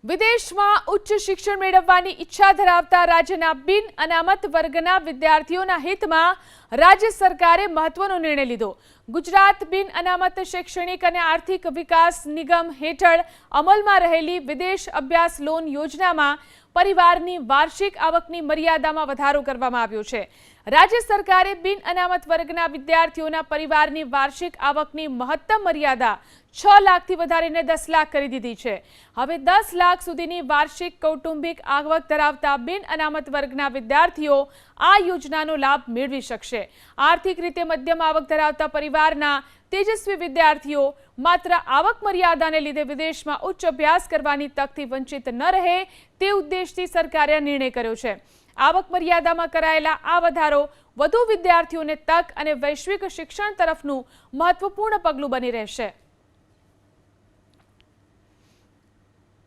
વિદેશમાં ઉચ્ચ શિક્ષણ મેળવવાની ઈચ્છા ધરાવતા રાજ્યના બિન અનામત વર્ગના વિદ્યાર્થીઓના હિતમાં રાજ્ય સરકારે મહત્વનો નિર્ણય લીધો। ગુજરાત બિન અનામત શૈક્ષણિક અને આર્થિક વિકાસ નિગમ હેઠળ અમલમાં રહેલી વિદેશ અભ્યાસ લોન યોજનામાં પરિવારની વાર્ષિક આવકની મર્યાદામાં વધારો કરવામાં આવ્યો છે। રાજ્ય સરકારે બિન અનામત વર્ગના વિદ્યાર્થીઓના પરિવારની વાર્ષિક આવકની મહત્તમ મર્યાદા 6 લાખથી વધારીને 10 લાખ કરી દીધી છે। હવે 10 લાખ સુધીની વાર્ષિક કૌટુંબિક આવક ધરાવતા બિન અનામત વર્ગના વિદ્યાર્થીઓ આ યોજનાનો લાભ મેળવી શકશે। આર્થિક રીતે મધ્યમ આવક ધરાવતા પરિવારના તેજસ્વી વિદ્યાર્થીઓ માત્ર આવક મર્યાદાને લીધે વિદેશમાં ઉચ્ચ અભ્યાસ કરવાની તકથી વંચિત ન રહે તે ઉદ્દેશથી સરકારે આ નિર્ણય કર્યો છે। આવક મર્યાદામાં કરાયેલા આ વધારો વધુ વિદ્યાર્થીઓને તક અને વૈશ્વિક શિક્ષણ તરફનું મહત્વપૂર્ણ પગલું બની રહેશે।